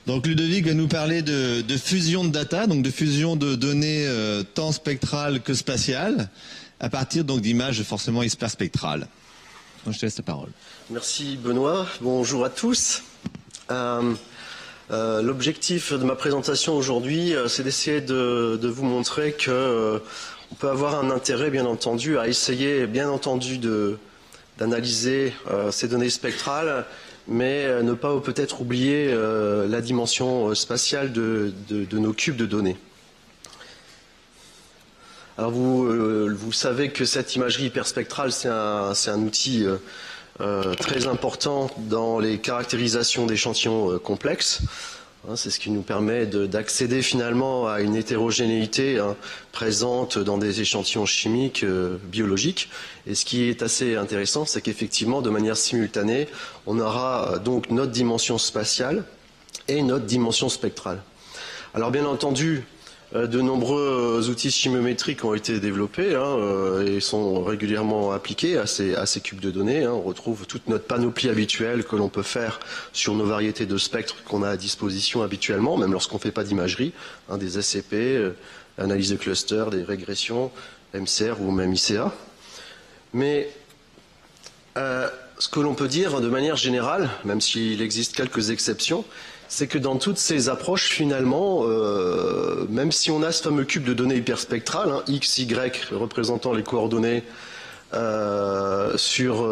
Donc Ludovic va nous parler de fusion de data, donc de fusion de données tant spectrales que spatiales, à partir donc d'images forcément hyperspectrales. Donc je te laisse la parole. Merci Benoît, bonjour à tous. L'objectif de ma présentation aujourd'hui, c'est d'essayer de vous montrer que on peut avoir un intérêt, bien entendu, à essayer, bien entendu, d'analyser ces données spectrales, mais ne pas peut-être oublier la dimension spatiale de nos cubes de données. Alors vous savez que cette imagerie hyperspectrale, c'est un outil très important dans les caractérisations d'échantillons complexes. C'est ce qui nous permet d'accéder finalement à une hétérogénéité présente dans des échantillons chimiques, biologiques. Et ce qui est assez intéressant, c'est qu'effectivement, de manière simultanée, on aura donc notre dimension spatiale et notre dimension spectrale. Alors bien entendu, de nombreux outils chimiométriques ont été développés et sont régulièrement appliqués à ces cubes de données. On retrouve toute notre panoplie habituelle que l'on peut faire sur nos variétés de spectres qu'on a à disposition habituellement, même lorsqu'on ne fait pas d'imagerie, des SCP, analyse de clusters, des régressions, MCR ou même ICA. Mais ce que l'on peut dire de manière générale, même s'il existe quelques exceptions, c'est que dans toutes ces approches, finalement, même si on a ce fameux cube de données hyperspectrales, X, Y, représentant les coordonnées sur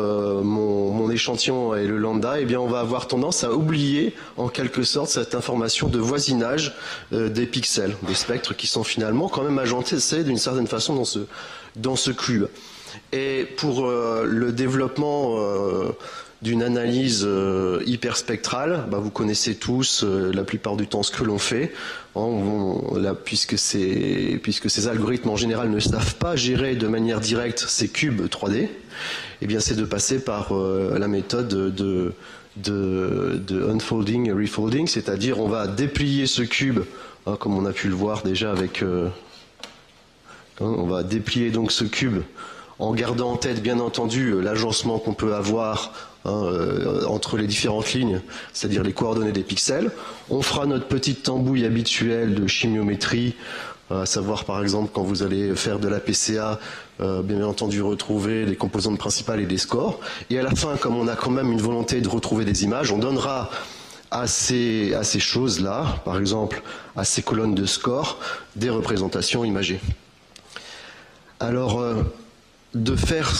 mon échantillon et le lambda, eh bien on va avoir tendance à oublier, en quelque sorte, cette information de voisinage des pixels, des spectres qui sont finalement quand même agencés d'une certaine façon dans ce cube. Et pour le développement d'une analyse hyperspectrale, vous connaissez tous la plupart du temps ce que l'on fait, puisque ces algorithmes en général ne savent pas gérer de manière directe ces cubes 3D, eh bien c'est de passer par la méthode de unfolding et refolding, c'est-à-dire on va déplier ce cube, comme on a pu le voir déjà avec... on va déplier donc ce cube en gardant en tête bien entendu l'agencement qu'on peut avoir entre les différentes lignes, c'est-à-dire les coordonnées des pixels. On fera notre petite tambouille habituelle de chimiométrie, à savoir par exemple quand vous allez faire de la PCA, bien entendu retrouver les composantes principales et des scores. Et à la fin, comme on a quand même une volonté de retrouver des images, on donnera à ces choses-là, par exemple à ces colonnes de scores, des représentations imagées. Alors, de faire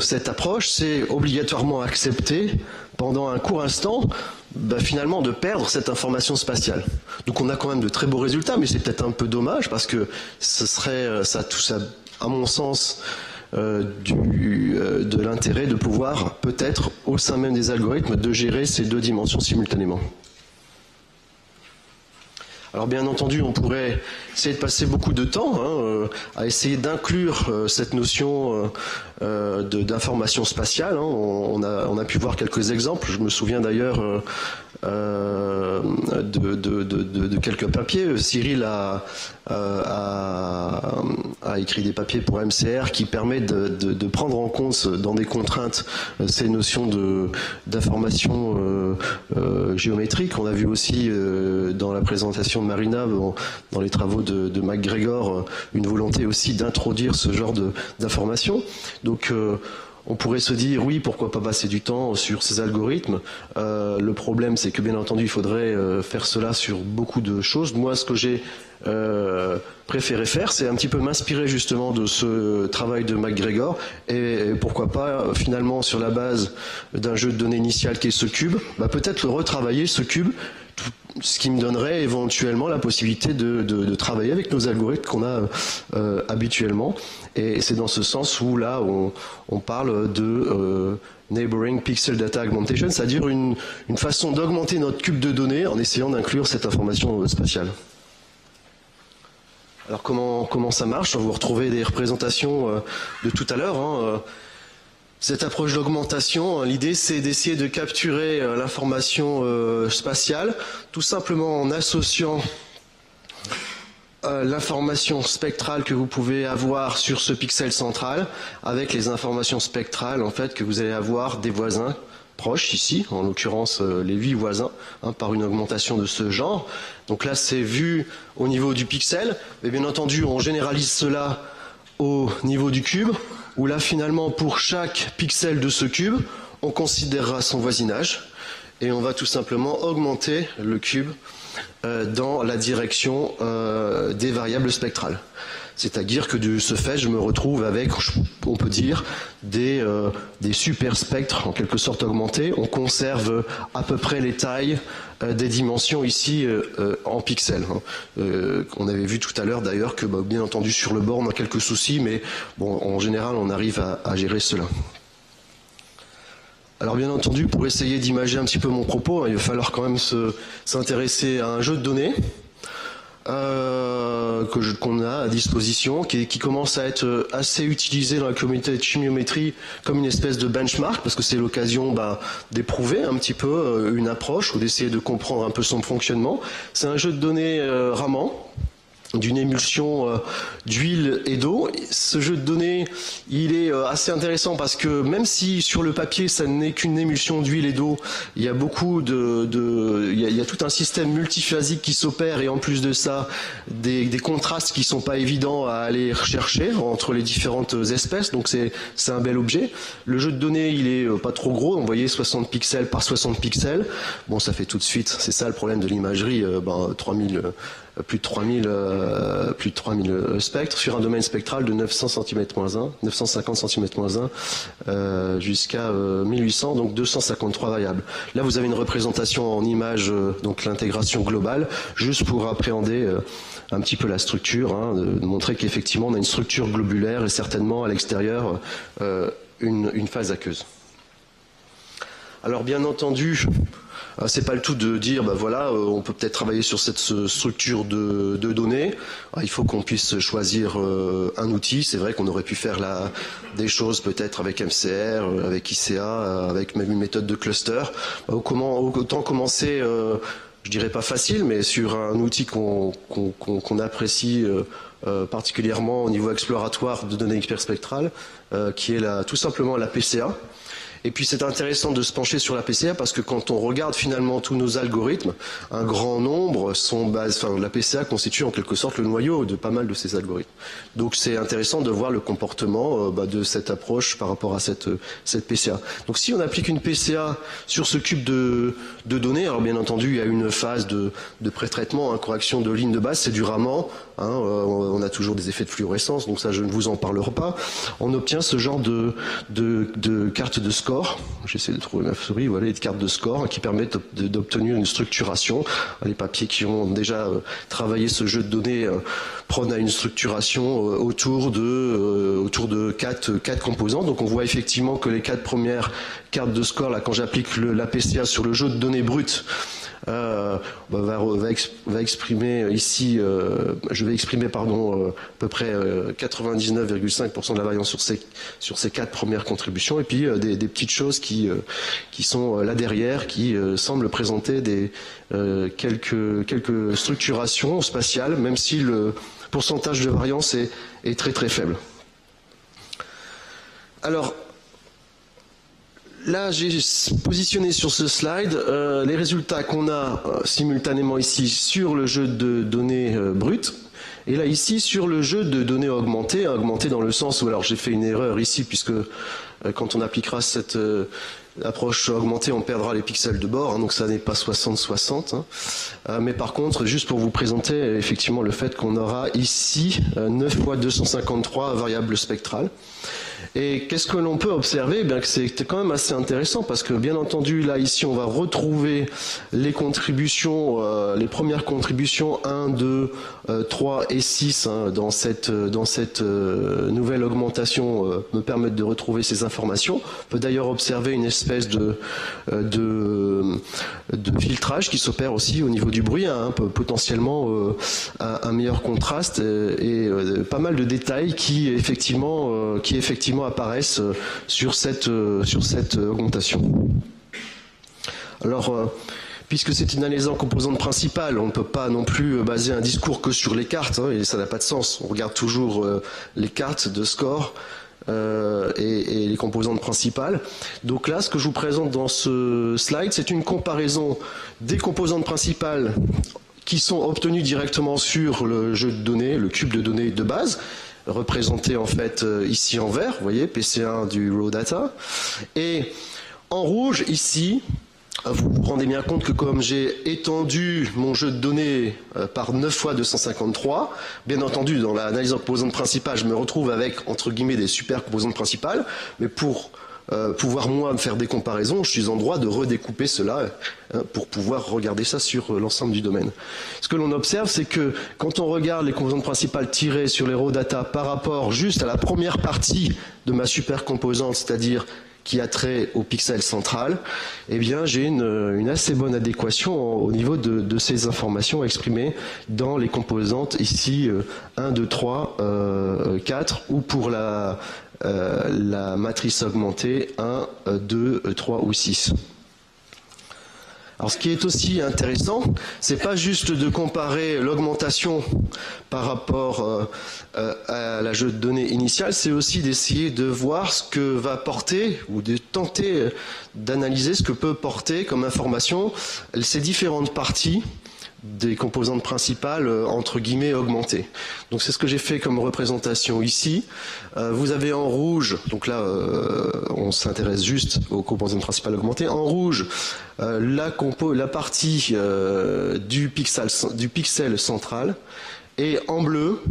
cette approche, c'est obligatoirement accepter pendant un court instant finalement de perdre cette information spatiale. Donc on a quand même de très beaux résultats, mais c'est peut-être un peu dommage parce que ça touche à mon sens de l'intérêt de pouvoir peut-être au sein même des algorithmes de gérer ces deux dimensions simultanément. Alors bien entendu, on pourrait essayer de passer beaucoup de temps à essayer d'inclure cette notion d'information spatiale. On a pu voir quelques exemples. Je me souviens d'ailleurs de quelques papiers. Cyril a écrit des papiers pour MCR qui permettent de prendre en compte dans des contraintes ces notions d'information géométrique. On a vu aussi dans la présentation de Marina, dans les travaux de MacGregor, une volonté aussi d'introduire ce genre d'informations. Donc on pourrait se dire, oui, pourquoi pas passer du temps sur ces algorithmes. Le problème, c'est que bien entendu, il faudrait faire cela sur beaucoup de choses. Moi, ce que j'ai préféré faire, c'est un petit peu m'inspirer justement de ce travail de MacGregor et pourquoi pas, finalement, sur la base d'un jeu de données initial qui est ce cube, peut-être le retravailler, ce cube, ce qui me donnerait éventuellement la possibilité de travailler avec nos algorithmes qu'on a habituellement. Et c'est dans ce sens où là, on parle de Neighboring Pixel Data Augmentation, c'est-à-dire une façon d'augmenter notre cube de données en essayant d'inclure cette information spatiale. Alors comment ça marche? Vous retrouvez des représentations de tout à l'heure. Cette approche d'augmentation, l'idée c'est d'essayer de capturer l'information spatiale, tout simplement en associant l'information spectrale que vous pouvez avoir sur ce pixel central avec les informations spectrales en fait que vous allez avoir des voisins proches ici, en l'occurrence les 8 voisins, par une augmentation de ce genre. Donc là c'est vu au niveau du pixel, mais bien entendu on généralise cela au niveau du cube, où là finalement pour chaque pixel de ce cube, on considérera son voisinage, et on va tout simplement augmenter le cube dans la direction des variables spectrales. C'est-à-dire que de ce fait, je me retrouve avec, on peut dire, des super spectres en quelque sorte augmentés. On conserve à peu près les tailles des dimensions ici en pixels. On avait vu tout à l'heure d'ailleurs que, bien entendu, sur le bord, on a quelques soucis, mais bon, en général, on arrive à gérer cela. Alors bien entendu, pour essayer d'imager un petit peu mon propos, il va falloir quand même s'intéresser à un jeu de données qu'on a à disposition, qui commence à être assez utilisé dans la communauté de chimiométrie comme une espèce de benchmark, parce que c'est l'occasion d'éprouver un petit peu une approche ou d'essayer de comprendre un peu son fonctionnement. C'est un jeu de données Raman, d'une émulsion d'huile et d'eau. Ce jeu de données, il est assez intéressant parce que même si sur le papier ça n'est qu'une émulsion d'huile et d'eau, il y a beaucoup il y a tout un système multiphasique qui s'opère, et en plus de ça, des contrastes qui sont pas évidents à aller rechercher entre les différentes espèces, donc c'est un bel objet. Le jeu de données, il est pas trop gros, vous voyez 60 pixels par 60 pixels. Bon, ça fait tout de suite, c'est ça le problème de l'imagerie, plus de 3000 spectres sur un domaine spectral de 900 cm-1, 950 cm-1 jusqu'à 1800, donc 253 variables. Là vous avez une représentation en image, donc l'intégration globale, juste pour appréhender un petit peu la structure, de montrer qu'effectivement on a une structure globulaire et certainement à l'extérieur une phase aqueuse. Alors bien entendu, c'est pas le tout de dire, voilà, on peut peut-être travailler sur cette structure de données. Il faut qu'on puisse choisir un outil. C'est vrai qu'on aurait pu faire des choses peut-être avec MCR, avec ICA, avec même une méthode de cluster. Autant commencer, je dirais pas facile, mais sur un outil qu'on apprécie particulièrement au niveau exploratoire de données hyperspectrales, qui est tout simplement la PCA. Et puis c'est intéressant de se pencher sur la PCA parce que quand on regarde finalement tous nos algorithmes, un grand nombre la PCA constitue en quelque sorte le noyau de pas mal de ces algorithmes. Donc c'est intéressant de voir le comportement de cette approche par rapport à cette PCA. Donc si on applique une PCA sur ce cube de données, alors bien entendu il y a une phase de pré-traitement, correction de ligne de base, c'est du Raman. On a toujours des effets de fluorescence, donc ça je ne vous en parlerai pas. On obtient ce genre de carte de score. J'essaie de trouver ma souris, voilà, les cartes de score qui permettent d'obtenir une structuration. Les papiers qui ont déjà travaillé ce jeu de données prônent à une structuration autour de quatre composants. Donc on voit effectivement que les 4 premières cartes de score, là, quand j'applique la PCA sur le jeu de données brutes, va exprimer ici, je vais exprimer à peu près 99,5% de la variance sur ces 4 premières contributions, et puis des petites choses qui sont là derrière, qui semblent présenter quelques structurations spatiales, même si le pourcentage de variance est très très faible. Alors là, j'ai positionné sur ce slide les résultats qu'on a simultanément ici sur le jeu de données brutes, et là ici sur le jeu de données augmentées, dans le sens où, alors j'ai fait une erreur ici, puisque quand on appliquera cette approche augmentée, on perdra les pixels de bord, donc ça n'est pas 60-60. Mais par contre, juste pour vous présenter effectivement le fait qu'on aura ici 9 fois 253 variables spectrales. Et qu'est-ce que l'on peut observer? Que c'est quand même assez intéressant, parce que bien entendu là ici on va retrouver les contributions, les premières contributions 1, 2, 3 et 6 dans cette nouvelle augmentation me permettent de retrouver ces informations. On peut d'ailleurs observer une espèce de filtrage qui s'opère aussi au niveau du bruit, potentiellement un meilleur contraste et pas mal de détails qui effectivement apparaissent sur cette augmentation. Alors, puisque c'est une analyse en composantes principales, on ne peut pas non plus baser un discours que sur les cartes, et ça n'a pas de sens. On regarde toujours les cartes de score, et les composantes principales. Donc là, ce que je vous présente dans ce slide, c'est une comparaison des composantes principales qui sont obtenues directement sur le jeu de données, le cube de données de base, représenté en fait ici en vert, vous voyez, PC1 du raw data, et en rouge ici. Vous vous rendez bien compte que comme j'ai étendu mon jeu de données par 9 fois 253, bien entendu dans l'analyse en composantes principales, je me retrouve avec entre guillemets des super composantes principales, mais pour pouvoir moi faire des comparaisons, je suis en droit de redécouper cela pour pouvoir regarder ça sur l'ensemble du domaine. Ce que l'on observe, c'est que quand on regarde les composantes principales tirées sur les raw data par rapport juste à la première partie de ma super composante, c'est-à-dire qui a trait au pixel central, eh bien j'ai une assez bonne adéquation au niveau de ces informations exprimées dans les composantes ici 1, 2, 3, 4 ou pour la matrice augmentée 1, 2, 3 ou 6. Alors ce qui est aussi intéressant, c'est pas juste de comparer l'augmentation par rapport à la jeu de données initiale, c'est aussi d'essayer de voir ce que va porter, ou de tenter d'analyser ce que peut porter comme information ces différentes parties des composantes principales entre guillemets augmentées. Donc c'est ce que j'ai fait comme représentation ici. Vous avez en rouge, donc là on s'intéresse juste aux composantes principales augmentées. En rouge, la partie du pixel central, et en bleu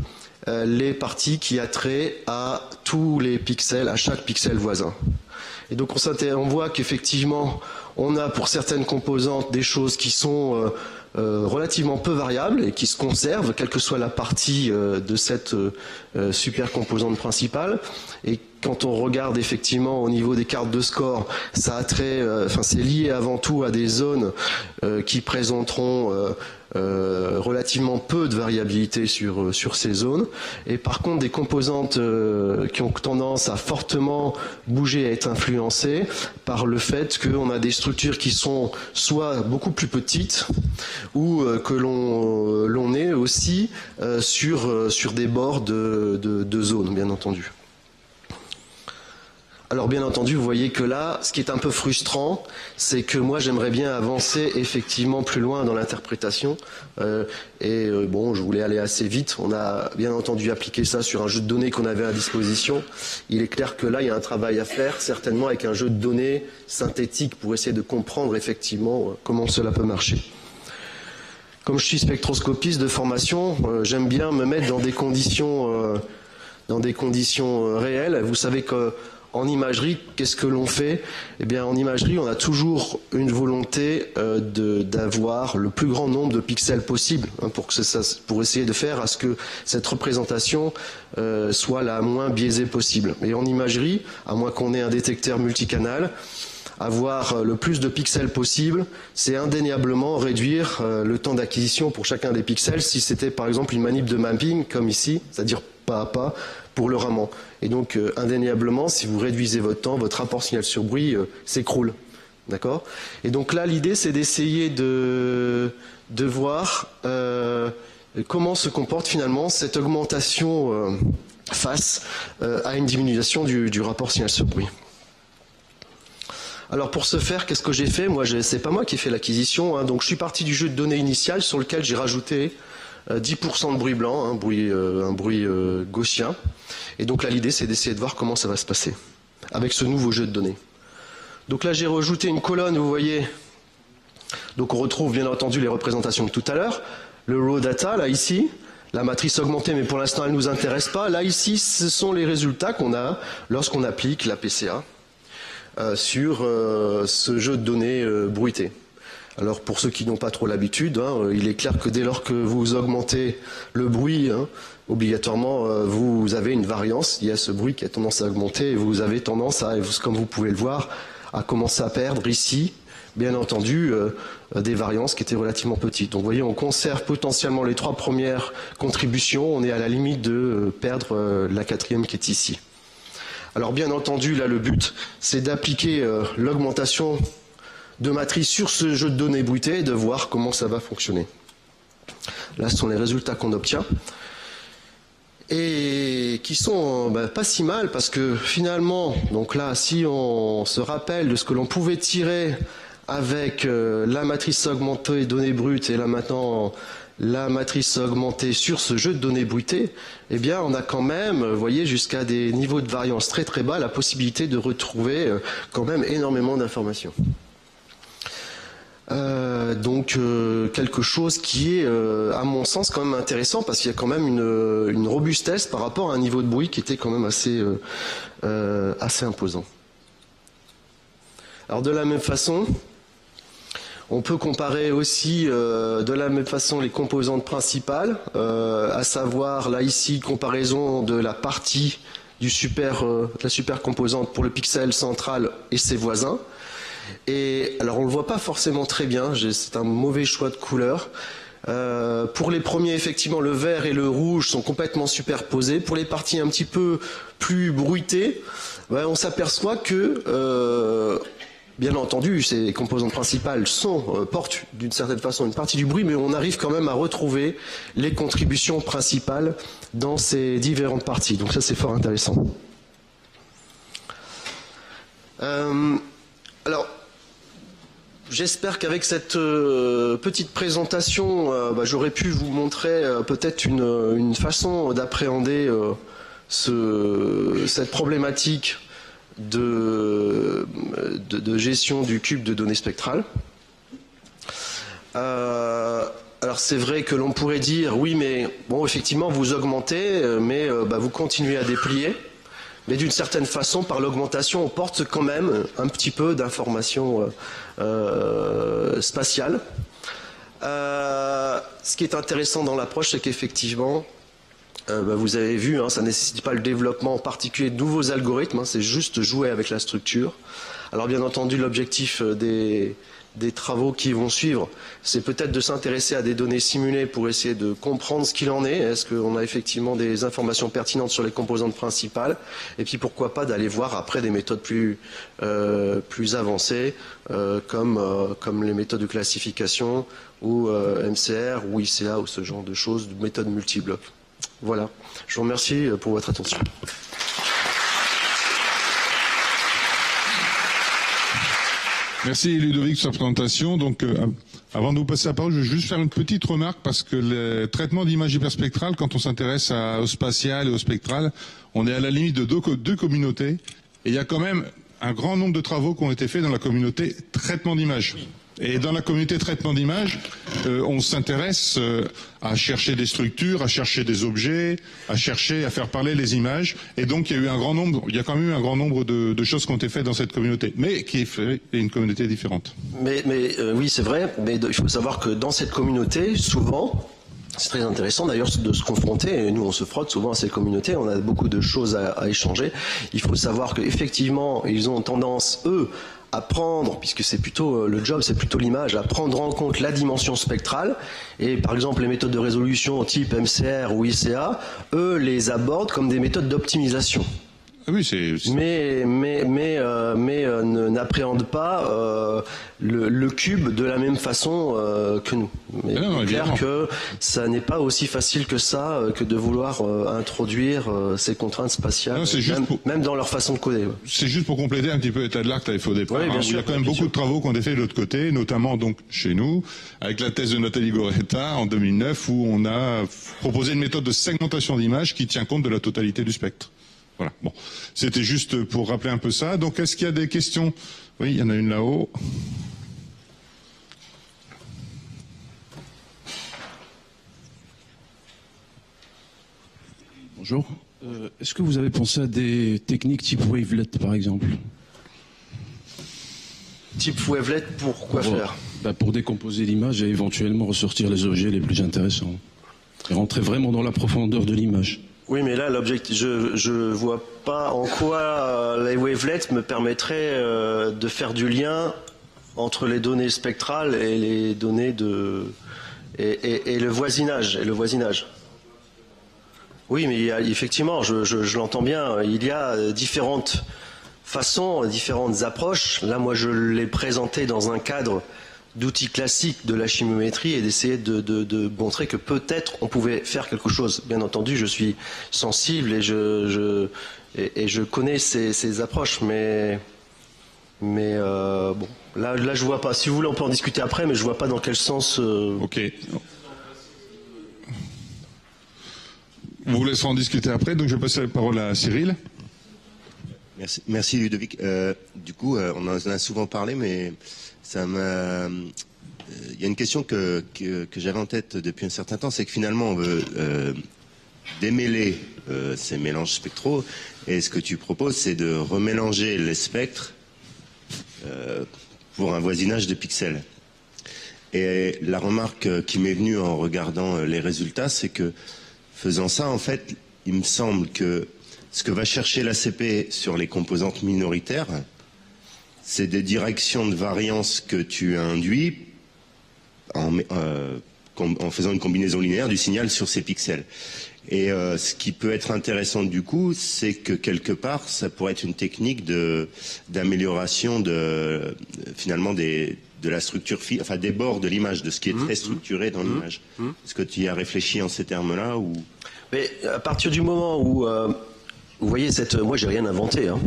les parties qui a trait à tous les pixels, à chaque pixel voisin. Et donc on voit qu'effectivement on a pour certaines composantes des choses qui sont relativement peu variables et qui se conservent, quelle que soit la partie de cette super composante principale. Et quand on regarde effectivement au niveau des cartes de score, ça a trait, c'est lié avant tout à des zones qui présenteront relativement peu de variabilité sur ces zones. Et par contre, des composantes qui ont tendance à fortement bouger, à être influencées par le fait qu'on a des structures qui sont soit beaucoup plus petites ou que l'on est aussi sur des bords de zones, bien entendu. Alors bien entendu, vous voyez que là, ce qui est un peu frustrant, c'est que moi j'aimerais bien avancer effectivement plus loin dans l'interprétation. Bon, je voulais aller assez vite. On a bien entendu appliqué ça sur un jeu de données qu'on avait à disposition. Il est clair que là, il y a un travail à faire, certainement avec un jeu de données synthétique pour essayer de comprendre effectivement comment cela peut marcher. Comme je suis spectroscopiste de formation, j'aime bien me mettre dans des conditions réelles. Vous savez que en imagerie, qu'est-ce que l'on fait? Eh bien, en imagerie, on a toujours une volonté d'avoir le plus grand nombre de pixels possible pour essayer de faire à ce que cette représentation soit la moins biaisée possible. Et en imagerie, à moins qu'on ait un détecteur multicanal, avoir le plus de pixels possible, c'est indéniablement réduire le temps d'acquisition pour chacun des pixels si c'était par exemple une manip de mapping comme ici, c'est-à-dire pas à pas, pour le raman. Et donc, indéniablement, si vous réduisez votre temps, votre rapport signal sur bruit s'écroule. D'accord? Et donc là, l'idée, c'est d'essayer de voir comment se comporte finalement cette augmentation face à une diminution du rapport signal sur bruit. Alors pour ce faire, qu'est-ce que j'ai fait? Moi, c'est pas moi qui ai fait l'acquisition, hein, donc je suis parti du jeu de données initial sur lequel j'ai rajouté 10% de bruit blanc, un bruit gaussien. Et donc là, l'idée, c'est d'essayer de voir comment ça va se passer avec ce nouveau jeu de données. Donc là, j'ai rajouté une colonne, vous voyez. Donc on retrouve bien entendu les représentations de tout à l'heure. Le raw data, là, ici. La matrice augmentée, mais pour l'instant, elle ne nous intéresse pas. Là, ici, ce sont les résultats qu'on a lorsqu'on applique la PCA sur ce jeu de données bruité. Alors pour ceux qui n'ont pas trop l'habitude, il est clair que dès lors que vous augmentez le bruit, obligatoirement vous avez une variance. Il y a ce bruit qui a tendance à augmenter et vous avez tendance à, comme vous pouvez le voir, à commencer à perdre ici, bien entendu, des variances qui étaient relativement petites. Donc vous voyez, on conserve potentiellement les 3 premières contributions, on est à la limite de perdre la 4e qui est ici. Alors bien entendu, là le but, c'est d'appliquer l'augmentation de matrice sur ce jeu de données bruité et de voir comment ça va fonctionner. Là, ce sont les résultats qu'on obtient. et qui sont pas si mal parce que finalement, donc là, si on se rappelle de ce que l'on pouvait tirer avec la matrice augmentée données brutes et là maintenant la matrice augmentée sur ce jeu de données bruitées, eh bien on a quand même, vous voyez, jusqu'à des niveaux de variance très très bas, la possibilité de retrouver quand même énormément d'informations. Donc quelque chose qui est à mon sens quand même intéressant parce qu'il y a quand même une robustesse par rapport à un niveau de bruit qui était quand même assez imposant. Alors de la même façon, on peut comparer aussi de la même façon les composantes principales, à savoir là ici comparaison de la partie de la supercomposante pour le pixel central et ses voisins. Et alors on ne le voit pas forcément très bien, c'est un mauvais choix de couleur. Pour les premiers, effectivement, le vert et le rouge sont complètement superposés. Pour les parties un petit peu plus bruitées, on s'aperçoit que, bien entendu, ces composantes principales portent d'une certaine façon une partie du bruit, mais on arrive quand même à retrouver les contributions principales dans ces différentes parties. Donc ça, c'est fort intéressant. Alors, j'espère qu'avec cette petite présentation, j'aurais pu vous montrer peut-être une façon d'appréhender cette problématique de gestion du cube de données spectrales. Alors c'est vrai que l'on pourrait dire, oui, mais bon, effectivement, vous augmentez, mais vous continuez à déplier. Mais d'une certaine façon, par l'augmentation, on porte quand même un petit peu d'informations spatiales. Ce qui est intéressant dans l'approche, c'est qu'effectivement, vous avez vu, ça ne nécessite pas le développement en particulier de nouveaux algorithmes, c'est juste jouer avec la structure. Alors bien entendu, l'objectif des travaux qui vont suivre, c'est peut-être de s'intéresser à des données simulées pour essayer de comprendre ce qu'il en est. Est-ce qu'on a effectivement des informations pertinentes sur les composantes principales? Et puis pourquoi pas d'aller voir après des méthodes plus avancées, comme les méthodes de classification, ou MCR, ou ICA, ou ce genre de choses, de méthodes multiblocs. Voilà. Je vous remercie pour votre attention. Merci Ludovic sur la présentation. Donc, avant de vous passer la parole, je vais juste faire une petite remarque parce que le traitement d'image hyperspectrale, quand on s'intéresse au spatial et au spectral, on est à la limite de deux communautés. Et il y a quand même un grand nombre de travaux qui ont été faits dans la communauté traitement d'image. Et dans la communauté traitement d'image, on s'intéresse à chercher des structures, à chercher des objets, à faire parler les images. Et donc il y a quand même eu un grand nombre de choses qui ont été faites dans cette communauté, mais qui est une communauté différente. Mais oui, c'est vrai. Mais il faut savoir que dans cette communauté, souvent, c'est très intéressant d'ailleurs de se confronter. Et nous, on se frotte souvent à ces communautés. On a beaucoup de choses à échanger. Il faut savoir qu'effectivement, ils ont tendance, eux, à prendre, puisque c'est plutôt le job, c'est plutôt l'image, à prendre en compte la dimension spectrale. Et par exemple, les méthodes de résolution type MCR ou ICA, eux les abordent comme des méthodes d'optimisation. Oui, mais n'appréhendent pas le cube de la même façon que nous. Mais il est clair que ça n'est pas aussi facile que ça, que de vouloir introduire ces contraintes spatiales, même dans leur façon de coder. C'est juste pour compléter un petit peu l'état de l'art que tu avais fait au départ. Oui, bien sûr, il y a quand même beaucoup de travaux qui ont été faits de l'autre côté, notamment donc chez nous, avec la thèse de Nathalie Goretta en 2009, où on a proposé une méthode de segmentation d'images qui tient compte de la totalité du spectre. Voilà, bon, c'était juste pour rappeler un peu ça. Donc, est-ce qu'il y a des questions? Oui, il y en a une là-haut. Bonjour. Est-ce que vous avez pensé à des techniques type wavelet, par exemple? Type wavelet, pour quoi faire? Pour décomposer l'image et éventuellement ressortir les objets les plus intéressants. Et rentrer vraiment dans la profondeur de l'image. Oui, mais là, l'objectif, je vois pas en quoi les wavelets me permettraient de faire du lien entre les données spectrales et les données et le voisinage. Oui, mais effectivement, je l'entends bien. Il y a différentes façons, différentes approches. Là, moi, je l'ai présenté dans un cadre d'outils classiques de la chimiométrie et d'essayer de montrer que peut-être on pouvait faire quelque chose. Bien entendu, je suis sensible et je connais ces approches, mais bon, là je vois pas. Si vous voulez, on peut en discuter après, mais je vois pas dans quel sens. Ok. Vous vous laisserez en discuter après, donc je vais passer la parole à Cyril. Merci Ludovic. Du coup, on en a souvent parlé, mais ça m'a. Il y a une question que j'avais en tête depuis un certain temps, c'est que finalement on veut démêler ces mélanges spectraux, et ce que tu proposes, c'est de remélanger les spectres pour un voisinage de pixels. Et la remarque qui m'est venue en regardant les résultats, c'est que faisant ça, en fait, il me semble que ce que va chercher l'ACP sur les composantes minoritaires, c'est des directions de variance que tu induis en faisant une combinaison linéaire du signal sur ces pixels. Et ce qui peut être intéressant du coup, c'est que quelque part, ça pourrait être une technique d'amélioration finalement de la structure, enfin des bords de l'image, de ce qui est très structuré dans l'image. Est-ce que tu y as réfléchi en ces termes-là ou... Mais à partir du moment où vous voyez moi j'ai rien inventé. Hein.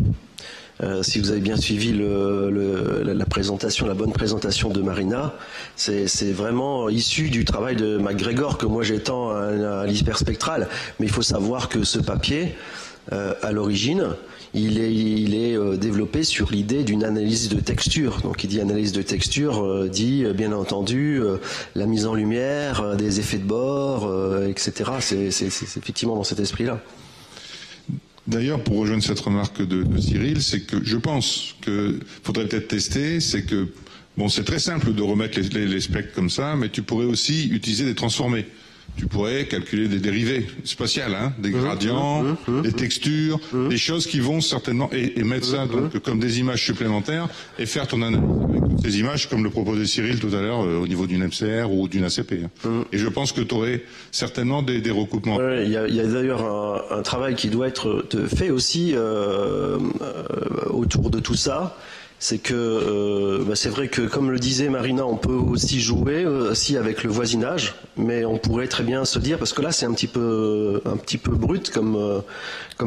Si vous avez bien suivi la présentation, la bonne présentation de Marina, c'est vraiment issu du travail de MacGregor que moi j'étends à l'hyperspectral. Mais il faut savoir que ce papier, à l'origine, il est développé sur l'idée d'une analyse de texture. Donc qui dit analyse de texture dit bien entendu la mise en lumière, des effets de bord, etc. C'est effectivement dans cet esprit-là. D'ailleurs, pour rejoindre cette remarque de Cyril, c'est que je pense que faudrait peut-être tester, c'est que bon, c'est très simple de remettre les spectres comme ça, mais tu pourrais aussi utiliser des transformés. Tu pourrais calculer des dérivées spatiales, hein, des gradients, des textures, des choses qui vont certainement et mettre ça donc comme des images supplémentaires et faire ton analyse avec toutes ces images comme le proposait Cyril tout à l'heure au niveau d'une MCR ou d'une ACP. Et je pense que tu aurais certainement des recoupements. Il y a d'ailleurs un travail qui doit être fait aussi autour de tout ça. C'est que c'est vrai que comme le disait Marina, on peut aussi jouer aussi avec le voisinage, mais on pourrait très bien se dire, parce que là c'est un petit peu brut comme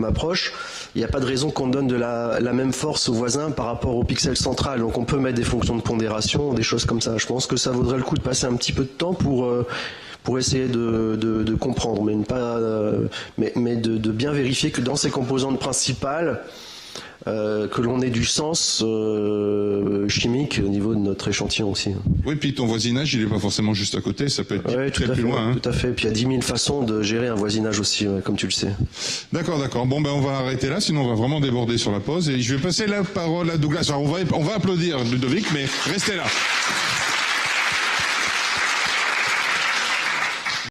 approche, il n'y a pas de raison qu'on donne de la même force au voisin par rapport au pixel central, donc on peut mettre des fonctions de pondération, des choses comme ça. Je pense que ça vaudrait le coup de passer un petit peu de temps pour essayer de comprendre, mais de bien vérifier que dans ces composantes principales, que l'on ait du sens chimique au niveau de notre échantillon aussi. Oui, puis ton voisinage, il n'est pas forcément juste à côté, ça peut être très plus loin. Tout à fait, puis il y a 10 000 façons de gérer un voisinage aussi, comme tu le sais. D'accord. Bon, ben on va arrêter là, sinon on va vraiment déborder sur la pause. Et je vais passer la parole à Douglas. Alors on va applaudir Ludovic, mais restez là.